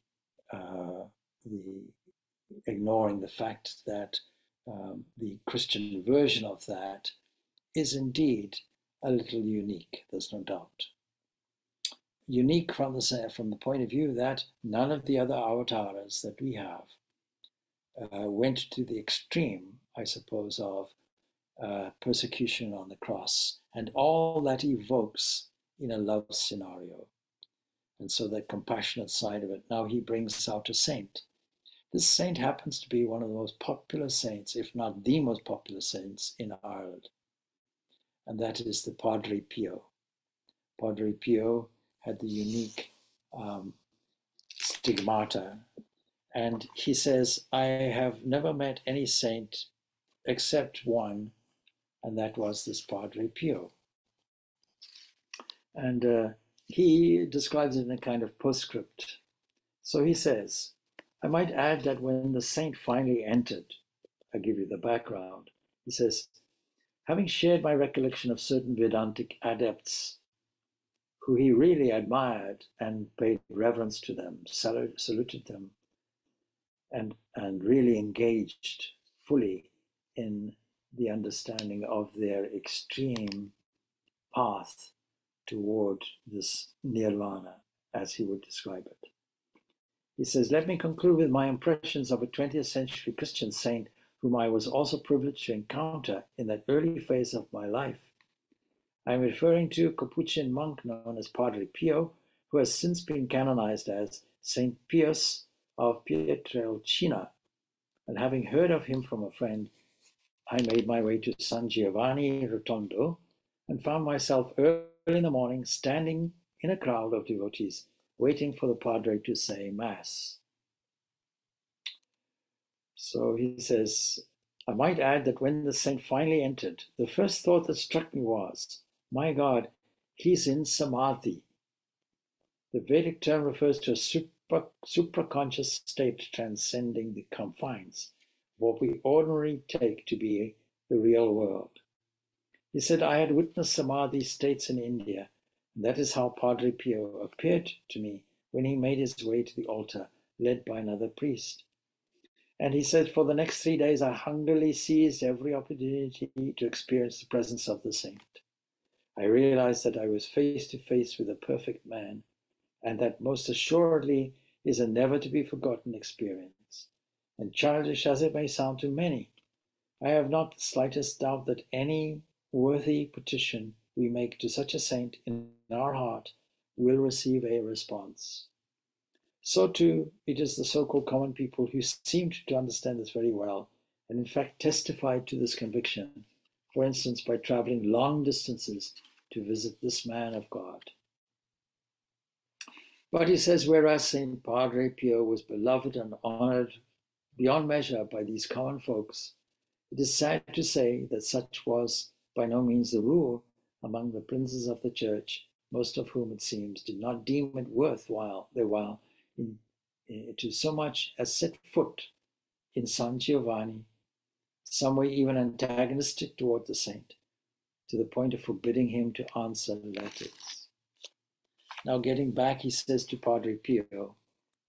ignoring the fact that the Christian version of that is indeed a little unique, there's no doubt. Unique from the point of view that none of the other avatars that we have went to the extreme, I suppose, of persecution on the cross and all that evokes in a love scenario. And so that compassionate side of it. Now he brings out a saint. This saint happens to be one of the most popular saints, if not the most popular saints in Ireland. And that is the Padre Pio. Padre Pio had the unique stigmata. And he says, I have never met any saint except one and that was this Padre Pio. And he describes it in a kind of postscript. So he says, I might add that when the saint finally entered, I give you the background, he says, having shared my recollection of certain Vedantic adepts who he really admired and paid reverence to them, saluted them, and really engaged fully in the understanding of their extreme path toward this nirvana, as he would describe it. He says, let me conclude with my impressions of a 20th century Christian saint whom I was also privileged to encounter in that early phase of my life. I am referring to a Capuchin monk known as Padre Pio, who has since been canonized as Saint Pius of Pietrelcina. And having heard of him from a friend, I made my way to San Giovanni Rotondo and found myself early in the morning standing in a crowd of devotees, waiting for the Padre to say Mass. So he says, I might add that when the saint finally entered, the first thought that struck me was, my God, he's in Samadhi. The Vedic term refers to a supraconscious state transcending the confines of what we ordinarily take to be the real world. He said, I had witnessed Samadhi states in India, and that is how Padre Pio appeared to me when he made his way to the altar, led by another priest. And he said, for the next 3 days, I hungrily seized every opportunity to experience the presence of the saint. I realized that I was face to face with a perfect man, and that most assuredly is a never to be forgotten experience. And childish as it may sound to many, I have not the slightest doubt that any worthy petition we make to such a saint in our heart will receive a response. So too, it is the so-called common people who seem to understand this very well, and in fact testified to this conviction, for instance, by traveling long distances to visit this man of God. But he says, whereas Saint Padre Pio was beloved and honored beyond measure by these common folks, it is sad to say that such was by no means the rule among the princes of the church, most of whom, it seems, did not deem it worthwhile their while to so much as set foot in San Giovanni, some were even antagonistic toward the saint, to the point of forbidding him to answer letters. Now getting back, he says to Padre Pio,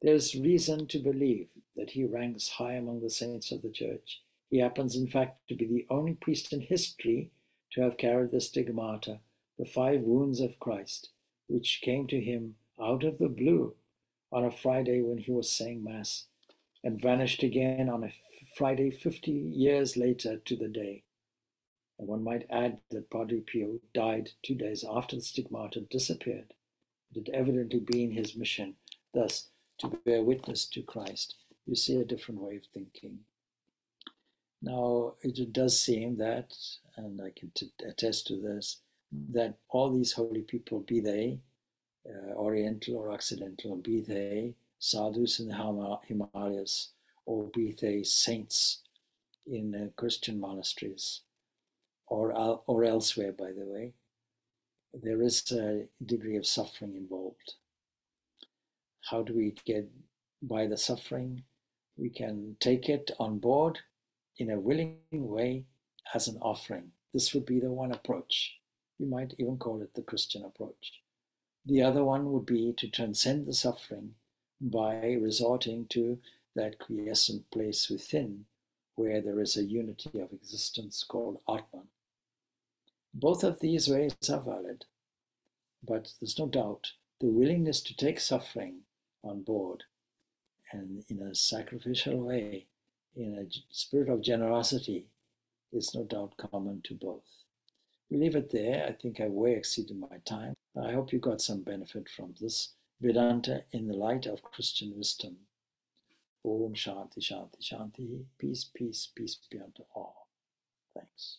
there is reason to believe that he ranks high among the saints of the church. He happens, in fact, to be the only priest in history to have carried the stigmata, the 5 wounds of Christ, which came to him out of the blue on a Friday when he was saying Mass, and vanished again on a Friday 50 years later to the day. And one might add that Padre Pio died 2 days after the stigmata disappeared. It had evidently been his mission, thus, to bear witness to Christ. You see a different way of thinking. Now, it does seem that, and I can attest to this, that all these holy people, be they Oriental or Occidental, be they sadhus in the Himalayas, or be they saints in Christian monasteries, or elsewhere, by the way, there is a degree of suffering involved. How do we get by the suffering? We can take it on board in a willing way as an offering. This would be the one approach. You might even call it the Christian approach. The other one would be to transcend the suffering by resorting to that quiescent place within where there is a unity of existence called Atman. Both of these ways are valid, but there's no doubt the willingness to take suffering on board and in a sacrificial way, in a spirit of generosity, is no doubt common to both. We leave it there. I think I way exceeded my time. I hope you got some benefit from this Vedanta in the light of Christian wisdom. Om Shanti Shanti Shanti. Peace, peace, peace be unto all. Thanks.